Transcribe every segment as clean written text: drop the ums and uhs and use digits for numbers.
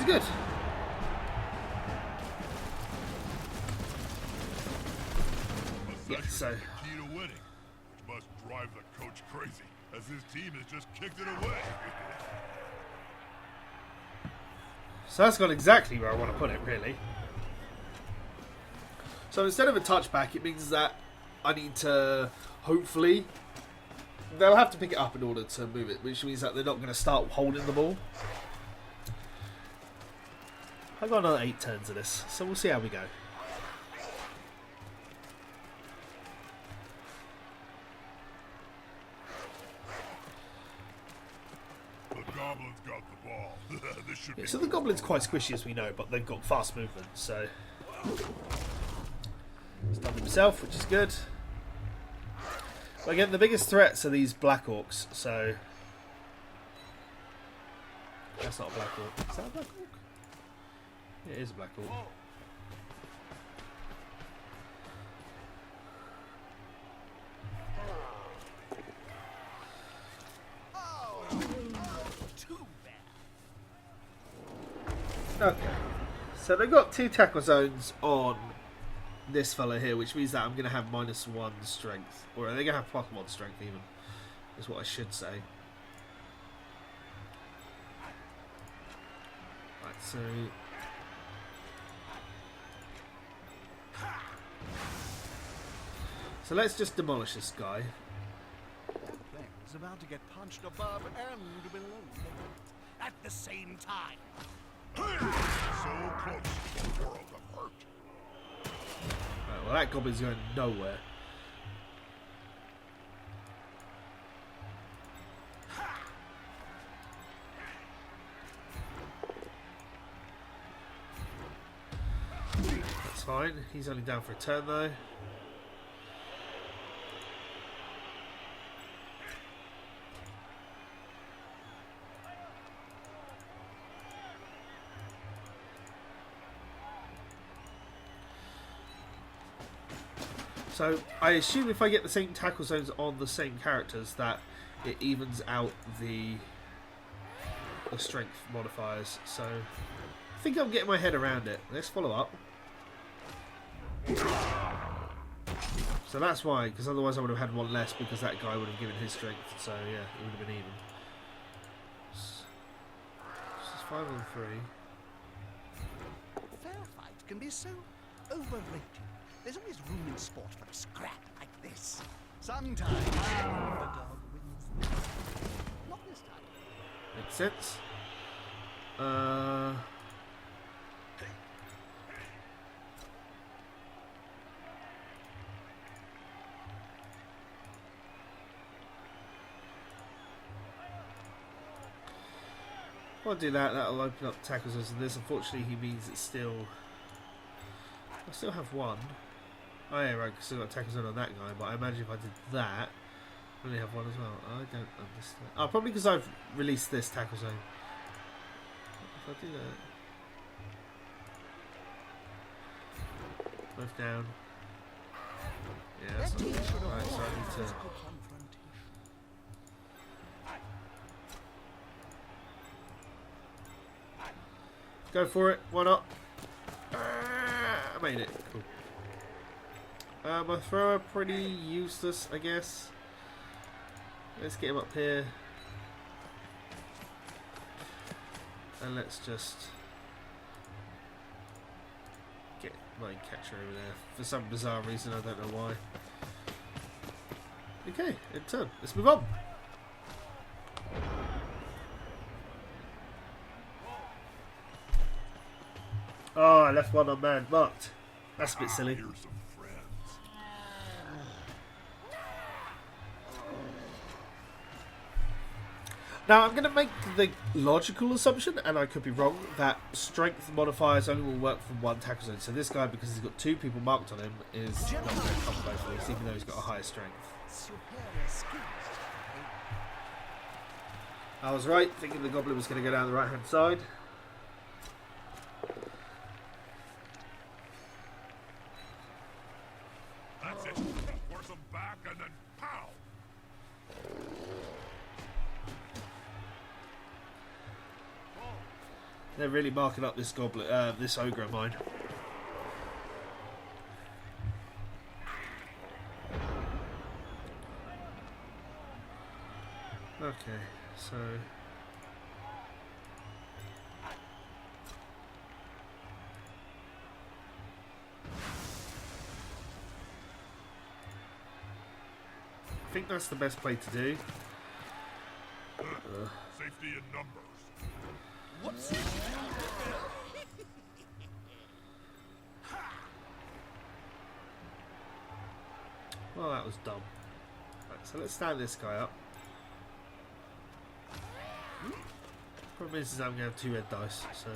is good. Yeah, so Key to winning, which must drive the coach crazy, as his team has just kicked it away. So that's got exactly where I want to put it, really. So instead of a touchback, it means that I need to, hopefully, they'll have to pick it up in order to move it, which means that they're not going to start holding the ball. I've got another 8 turns of this, so we'll see how we go. The Goblin's got the ball. This should be So the Goblin's quite squishy, as we know, but they've got fast movement, so... He's done himself, which is good. But again, the biggest threats are these Black Orcs, so... That's not a Black Orc. Is that a Black Orc? Yeah, it is a Black Orc. Okay, so they've got 2 tackle zones on this fella here, which means that I'm going to have -1 strength. Or they're going to have +1 strength even, is what I should say. Right, so... So let's just demolish this guy. Is about to get punched above and below at the same time. so close. The world of hurt. Right, well, that Goblin's going nowhere. That's fine. He's only down for a turn though. So I assume if I get the same tackle zones on the same characters that it evens out the strength modifiers. So I think I'm getting my head around it. Let's follow up. So that's why, because otherwise I would have had 1 less because that guy would have given his strength. So yeah, it would have been even. This is 5 on 3. Fair fight can be so overrated. There's always room in sport for a scrap like this. Sometimes the dog wins. Not this time. Makes sense. I'll do that. That'll open up tackle zones and this. Unfortunately, he means it's still... I still have 1. Oh yeah, right, because I've got a tackle zone on that guy, but I imagine if I did that, I only have 1 as well. I don't understand. Oh, probably because I've released this tackle zone. If I do that... Both down. Yeah, that's not good. Right, so I need to... Go for it, why not? I made it, cool. My thrower pretty useless, I guess. Let's get him up here. And let's just get my catcher over there. For some bizarre reason, I don't know why. Okay, end turn. Let's move on. Oh, I left 1 unmanned. Marked. That's a bit silly. Here's some friends. Now, I'm going to make the logical assumption, and I could be wrong, that strength modifiers only will work from 1 tackle zone. So this guy, because he's got 2 people marked on him, is not going to come both of these, even though he's got a higher strength. I was right, thinking the Goblin was going to go down the right-hand side. That's it. Force them back and then pow. They're really marking up this goblin, this ogre of mine. Okay, so I think that's the best play to do. Safety in numbers. What's Well, that was dumb. Right, so let's stand this guy up. Problem is I'm going to have 2 red dice, so...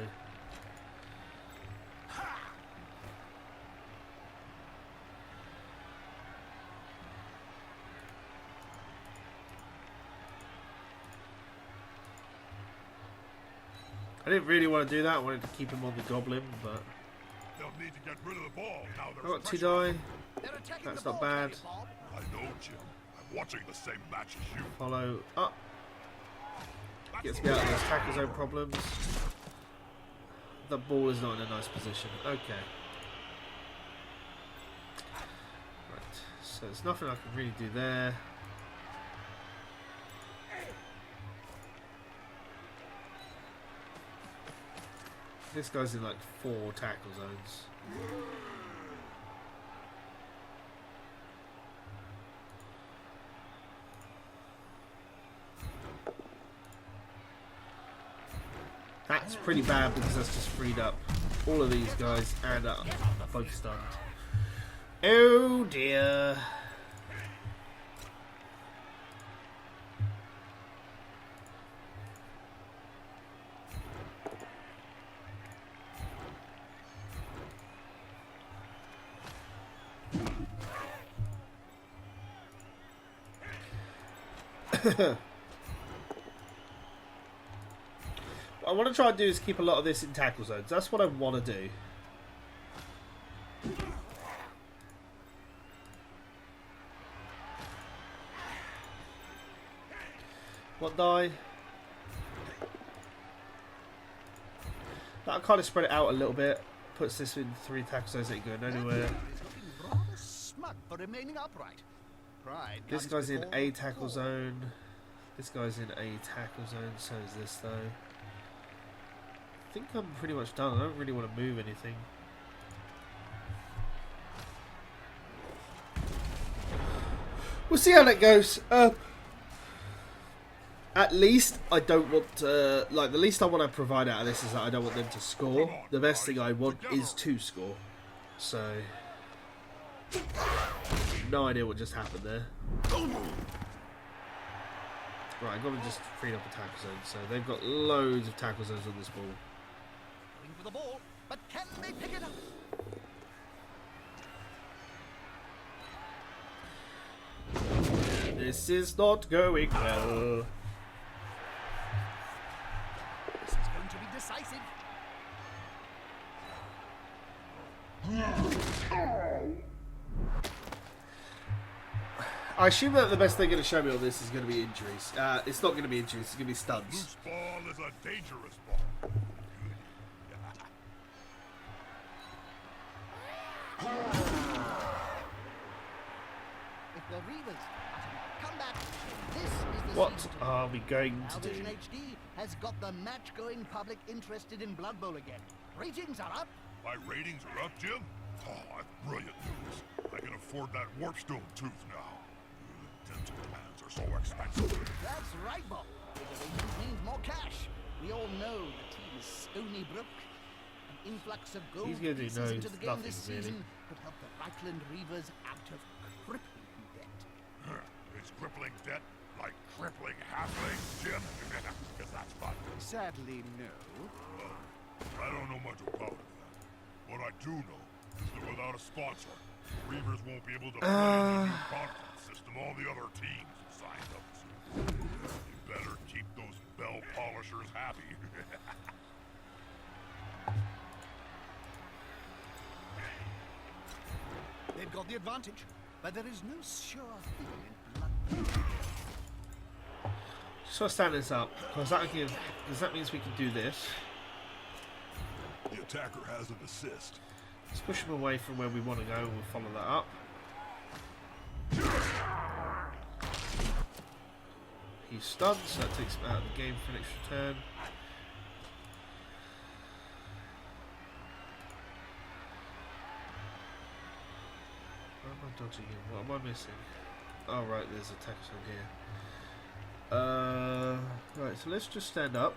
I didn't really want to do that. I wanted to keep him on the goblin, but... They'll need to get rid of the ball now. I got 2 die. They're attacking That's the not ball, bad. Bob. I know, Jim. I'm watching the same match as you. Follow up. Gets me out of those tackle zone problems. The ball is not in a nice position. Okay. Right. So there's nothing I can really do there. This guy's in like 4 tackle zones. That's pretty bad because that's just freed up all of these guys and both stunned. Oh dear. What I want to try and do is keep a lot of this in tackle zones. That's what I want to do. One die. That'll kind of spread it out a little bit. Puts this in 3 tackle zones that ain't going anywhere. Rather smug for remaining upright. Pride This comes guy's in before a the tackle fall. zone. This guy's in a tackle zone. So is this though. I think I'm pretty much done. I don't really want to move anything. We'll see how that goes. At least I don't want to, like, the least I want to provide out of this is that I don't want them to score. The best thing I want is to score. So, no idea what just happened there. Right, I've got to just free up a tackle zone. So they've got loads of tackle zones on this ball. Going for the ball, but can they pick it up? This is not going well. This is going to be decisive. I assume that the best they're going to show me on this is going to be injuries. It's not going to be injuries, it's going to be stuns. Loose ball is a dangerous ball. If the Reavers come back, this is the What season. are we going to do? Television HD has got the match-going public interested in Blood Bowl again. Ratings are up. My ratings are up, Jim? Oh, that's brilliant news. I can afford that warpstone tooth now. Dental plans are so expensive. That's right, Bob. Bigger ratings means more cash. We all know the team is stony broke. An influx of gold He's gonna do pieces no- into the game nothing, this really. season could help the Reikland Reavers out of crippling debt. Is crippling debt like crippling halflings, Jim? Because that's fun. Sadly, no. I don't know much about it. What I do know is that without a sponsor, Reavers won't be able to play in the new conference system all the other teams have signed up to. You better keep those bell polishers happy. They've got the advantage, but there is no sure thing in Blood Bowl. So stand this up, because that means we can do this. attacker has an assist. Let's push him away from where we want to go and we'll follow that up. He's stunned, so that takes him out of the game for an extra turn. Why am I dodging him? What am I missing? Oh right, there's attackers on here. Right, so let's just stand up.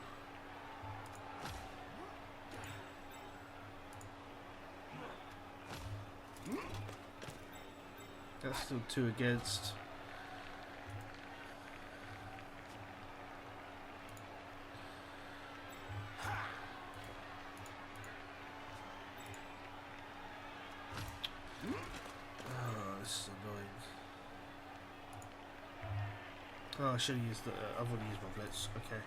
That's still 2 against. Oh, this is annoying. Oh, I should have used the. I've already used my blitz. Okay.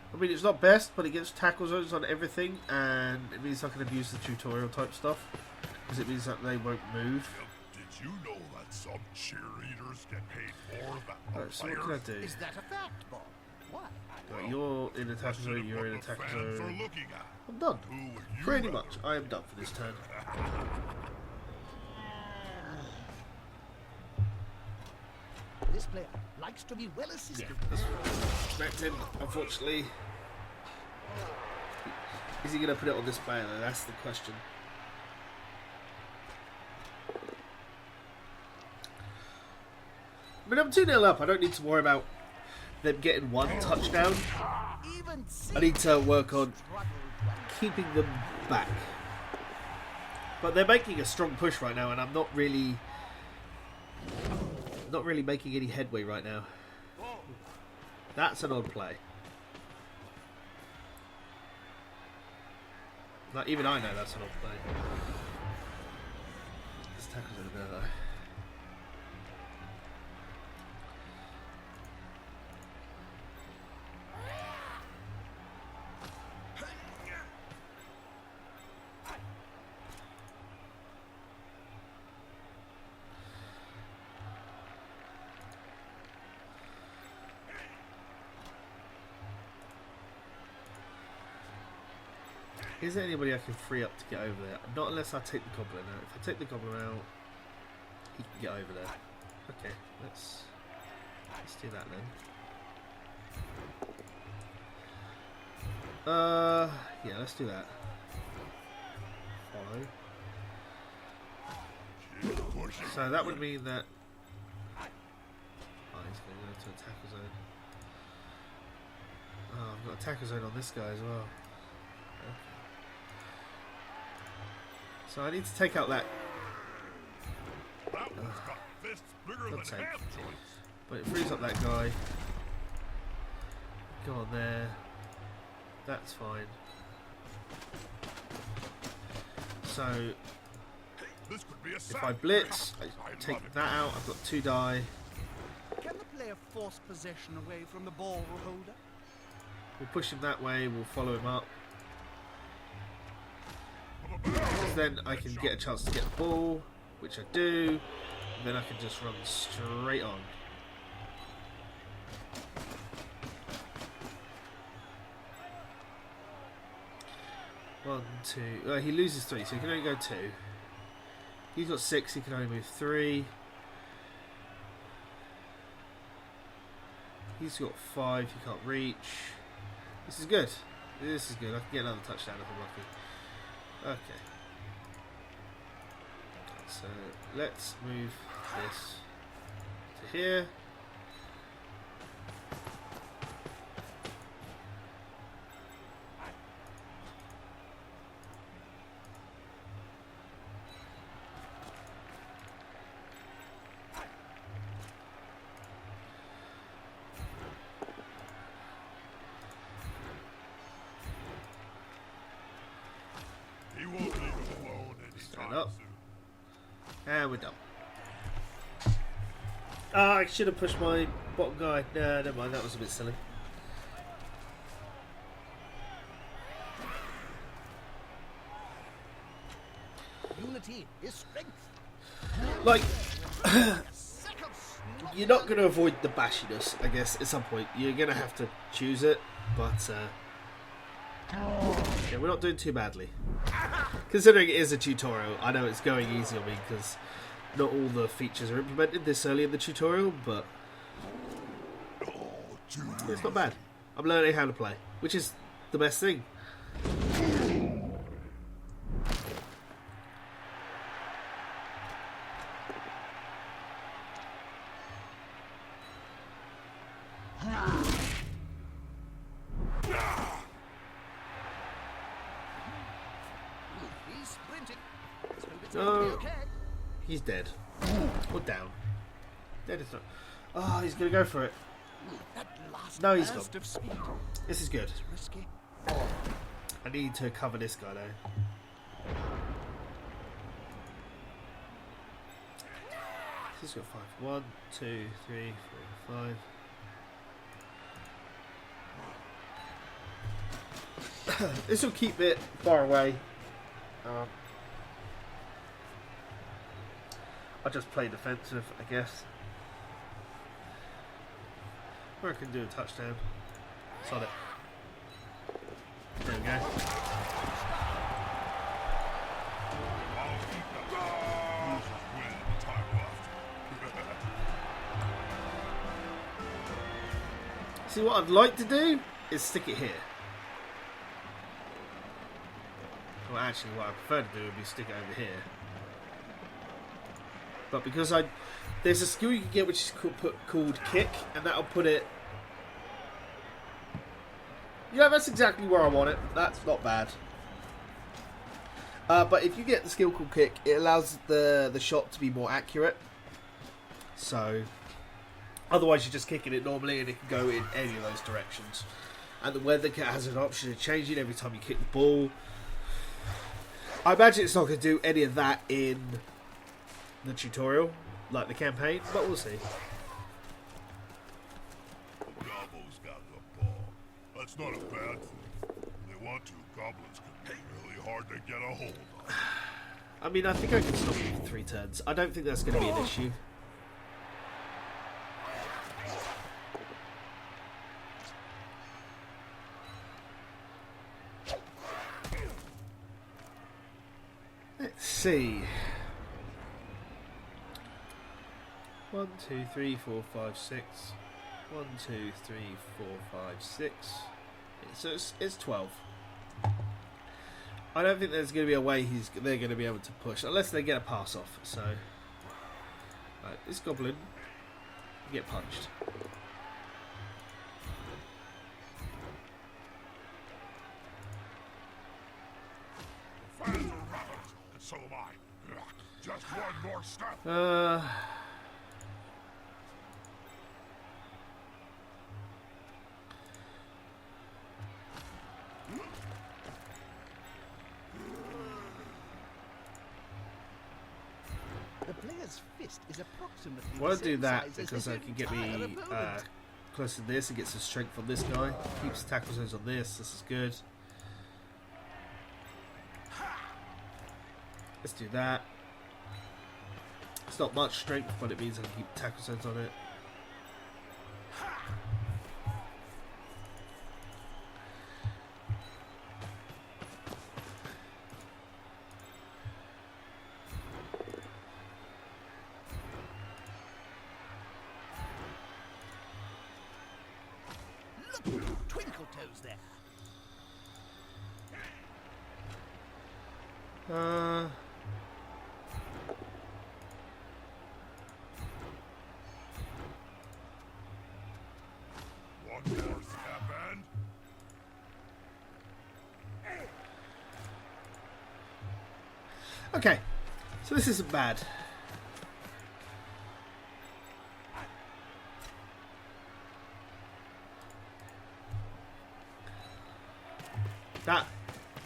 I mean, it's not best, but it gets tackle zones on everything, and it means I can abuse the tutorial type stuff, because it means that they won't move. Did you know that some cheerleaders get paid more than Right, so what can I do? Is that a fact, Bob? Why? Right, you're in a tackle zone, you're in a tackle fans are zone. looking at. I'm done. Who would you Pretty rather? much. I am done for this turn. This player likes to be well assisted. Yeah, that's expected. Unfortunately, is he going to put it on this player though? That's the question. I mean, I'm 2-0 up. I don't need to worry about them getting 1 touchdown. Even I need to work on keeping them back. But they're making a strong push right now, and I'm not really making any headway right now. That's an odd play. Like, even I know that's an odd play. This tackle's in there though. Is there anybody I can free up to get over there? Not unless I take the goblin out. If I take the goblin out, he can get over there. Okay, let's do that then. Yeah, let's do that. Follow. So that would mean that. Oh, he's going to go to a tackle zone. Oh, I've got a tackle zone on this guy as well. Okay. So I need to take out that. That one's got fists bigger God's than sake. ham joints. But it frees up that guy. Go on there. That's fine. So This could be a if I blitz, I take that out. I've got 2 die. Can the player force possession away from the ball holder? We'll push him that way. We'll follow him up. Because then I can get a chance to get the ball, which I do. And then I can just run straight on. One, two. He loses 3, so he can only go 2. He's got 6. He can only move 3. He's got 5. He can't reach. This is good. This is good. I can get another touchdown if I'm lucky. Okay. So let's move this to here. He won't leave us alone Stand anytime up. soon. And we're done. Ah, I should have pushed my bottom guy. Nah, never mind. That was a bit silly. Unit agility, his strength. Like, A second snot- you're not going to avoid the bashiness, I guess, at some point. You're going to have to choose it, but yeah, we're not doing too badly. Considering it is a tutorial, I know it's going easy on me because not all the features are implemented this early in the tutorial, but it's not bad. I'm learning how to play, which is the best thing. He's sprinting. Let's hope it's No. gonna be okay. He's dead. Or down. Dead is not. Oh, he's going to go for it. That last No, he's burst gone. of speed. This is good. Risky. I need to cover this guy though. He's got 5. 1, 2, 3, 4, 5. This will keep it far away. I'll just play defensive, I guess. Or I can do a touchdown. Sod it. There we go. I'll keep that. Losers win with time left. See, what I'd like to do is stick it here. Well, actually, what I prefer to do would be stick it over here. But because there's a skill you can get which is called kick, and that'll put it. Yeah, that's exactly where I want it. That's not bad. But if you get the skill called kick, it allows the shot to be more accurate. So, otherwise you're just kicking it normally, and it can go in any of those directions. And the weather cat has an option of changing every time you kick the ball. I imagine it's not going to do any of that in the tutorial, like the campaign, but we'll see. Gobbo's got the ball. That's not a bad thing. If they want to, goblins can be really hard to get a hold of. I mean, I think I can stop him for 3 turns. I don't think that's going to be an issue. Let's see. 1, 2, 3, 4, 5, 6. 1, 2, 3, 4, 5, 6. So it's 12. I don't think there's going to be a way they're going to be able to push unless they get a pass off. So, right, this goblin, you get punched. Fans are rabbits, and so am I. Just one more step. The player's fist is approximately I want the to do same that size as because his I can get entire me opponent. close to this and get some strength on this guy. Keeps tackle zones on this. This is good. Let's do that. It's not much strength, but it means I can keep tackle zones on it. Look, Twinkle Toes there. One more step and... Okay, so this isn't bad. That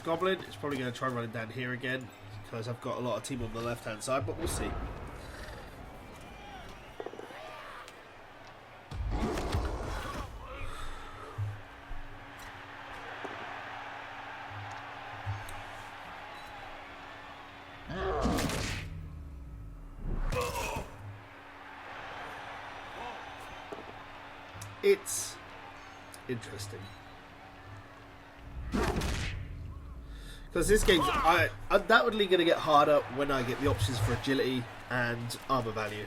goblin is probably going to try running down here again because I've got a lot of team on the left hand side, but we'll see. it's interesting. Because this game's undoubtedly going to get harder when I get the options for agility and armor value.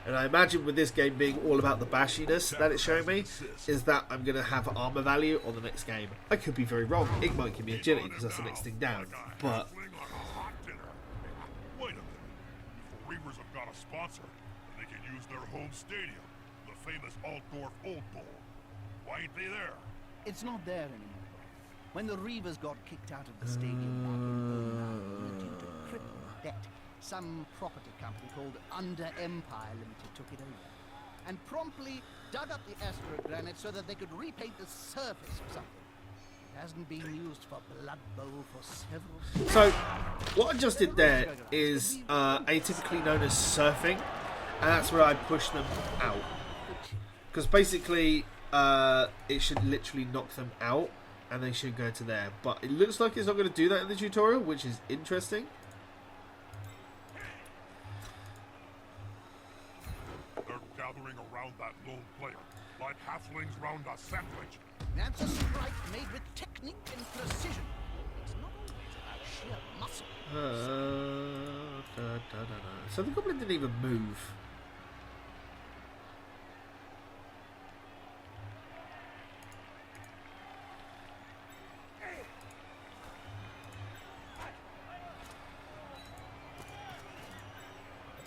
And I imagine with this game being all about the bashiness that it's showing me, is that I'm going to have armor value on the next game. I could be very wrong. It might give me agility because that's the next thing down. But Wait a minute. If the Reavers have got a sponsor, then they can use their home stadium, the famous Altdorf Old Bowl. Why ain't they there? It's not there anymore. When the Reavers got kicked out of the stadium back in 09 due to crippling debt, some property company called Under Empire Limited took it over and promptly dug up the astrogranite so that they could repaint the surface or something. It hasn't been used for Blood Bowl for several. so what I just did there is atypically known as surfing, and that's where I push them out. Because basically it should literally knock them out and they should go to there. But it looks like it's not going to do that in the tutorial, which is interesting. They're gathering around that lone player, like halflings round a sandwich. That's a strike made with technique and precision. It's not always about sheer muscle. So the goblin didn't even move.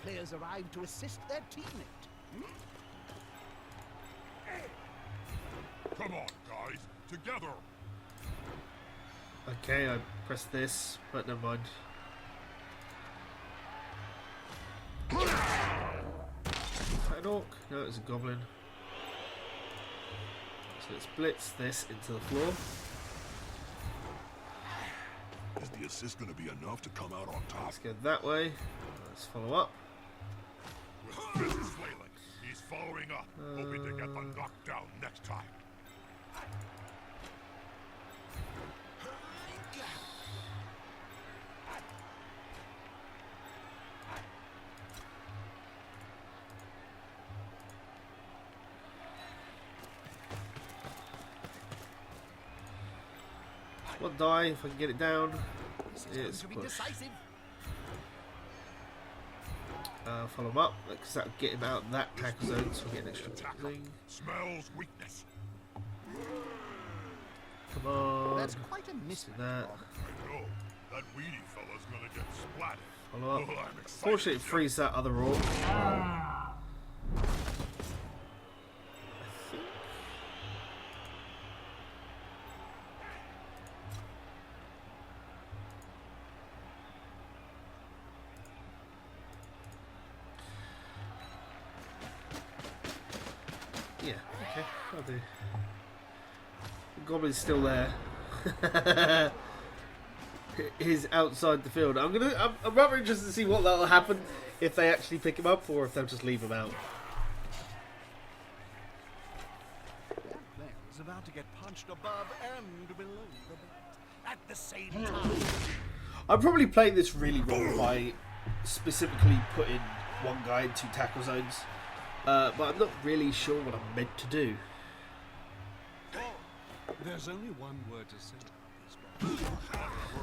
Players arrive to assist their teammate. Come on, guys, together. Okay, I pressed this, but never mind. An orc? No, it's a goblin. So let's blitz this into the floor. Is the assist going to be enough to come out on top? Let's go that way. Let's follow up. With fists flailing, he's following up, hoping to get the knockdown next time. One die if I can get it down. This is going It's to be push. decisive. Follow him up, because that'll get him out of that tackle zone, so we'll get an extra thing. Smells weakness. Come on. That's quite a Do mismatch. that. Bob. I know. That weedy fella's gonna get splatted. Follow up. Oh, I'm excited. Fortunately, it frees that other orc. Yeah, okay, I'll do. The goblin's still there. He's outside the field. I'm rather interested to see what that'll happen if they actually pick him up or if they'll just leave him out. That player is about to get punched above and below the belt at the same time. I'm probably playing this really wrong by specifically putting one guy in 2 tackle zones, but I'm not really sure what I'm meant to do. There's only one word to say.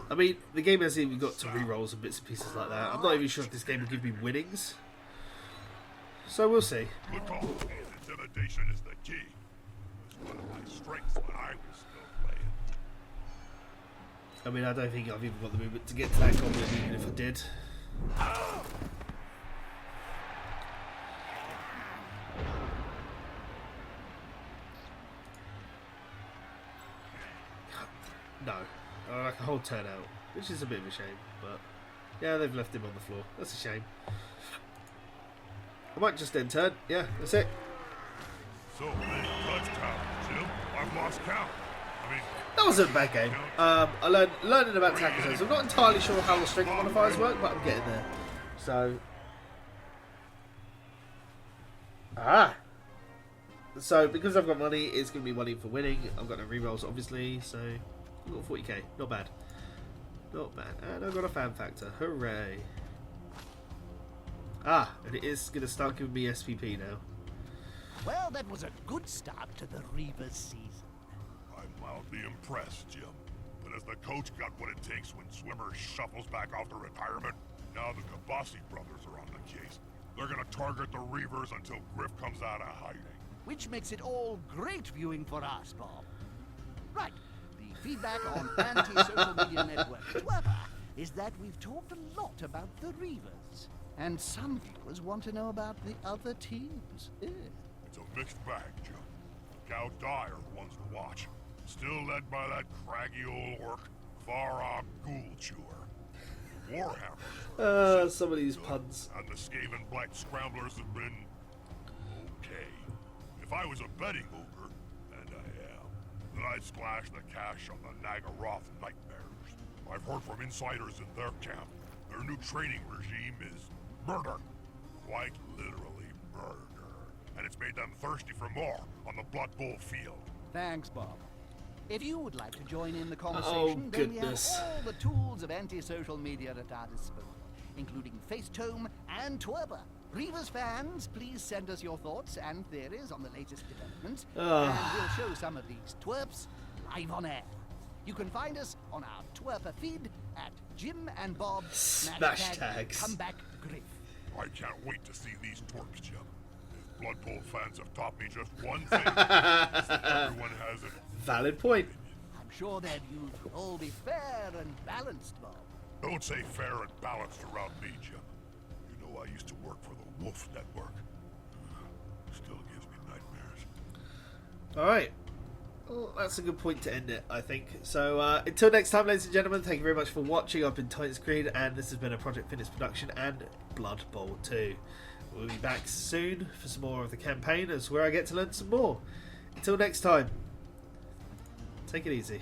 I mean, the game hasn't even got to rerolls and bits and pieces like that. I'm not even sure if this game will give me winnings. So we'll see. Good call. Intimidation is the key. It was one of my strengths when I was still playing. I mean, I don't think I've even got the movement to get to that goblin, even if I did. No. Like a whole turn out, which is a bit of a shame, but yeah, they've left him on the floor. That's a shame. I might just end turn. Yeah, that's it. So many touchdowns, Jim. I've lost count. I mean, That wasn't a bad game. I learning about tackle zones. I'm not entirely sure how the strength modifiers work, but I'm getting there. So, so because I've got money, it's going to be money for winning. I've got no rerolls, obviously. So, I've got 40k. Not bad. Not bad. And I've got a fan factor. Hooray! And it is going to start giving me SPP now. Well, that was a good start to the Reavers season. I'm mildly impressed, Jim. But as the coach got what it takes when Swimmer shuffles back off to retirement, now the Kabasi brothers are on the case. They're gonna target the Reavers until Griff comes out of hiding. Which makes it all great viewing for us, Bob. Right, the feedback on anti-social media network Twitter is that we've talked a lot about the Reavers. And some viewers want to know about the other teams. Yeah. It's a mixed bag, Jim. Look how dire the ones to watch. Still led by that craggy old orc, Farah Ghoul Chewer. The Warhammers. Some of these puns. And the Skaven Black Scramblers have been okay. If I was a betting ogre, and I am, then I'd splash the cash on the Nagaroth Nightmares. I've heard from insiders in their camp. Their new training regime is murder. Quite literally murder. And it's made them thirsty for more on the Blood Bowl field. Thanks, Bob. If you would like to join in the conversation, then we have all the tools of anti-social media at our disposal, including Facetome and Twerper. Reavers fans, please send us your thoughts and theories on the latest developments, and we'll show some of these twerps live on air. You can find us on our Twerper feed at Jim and Bob Smash tags. Comeback Griff. I can't wait to see these twerps, Jim. If Blood Bowl fans have taught me just one thing, it's that everyone has it. Valid point. I'm sure their views will all be fair and balanced, Bob. Don't say fair and balanced around me, Jim. You know I used to work for the Wolf Network. Still gives me nightmares. Alright. Well, that's a good point to end it, I think. So, until next time, ladies and gentlemen, thank you very much for watching. I've been Titan Screen, and this has been a Project Fitness production and Blood Bowl 2. We'll be back soon for some more of the campaign, as where I get to learn some more. Until next time, take it easy.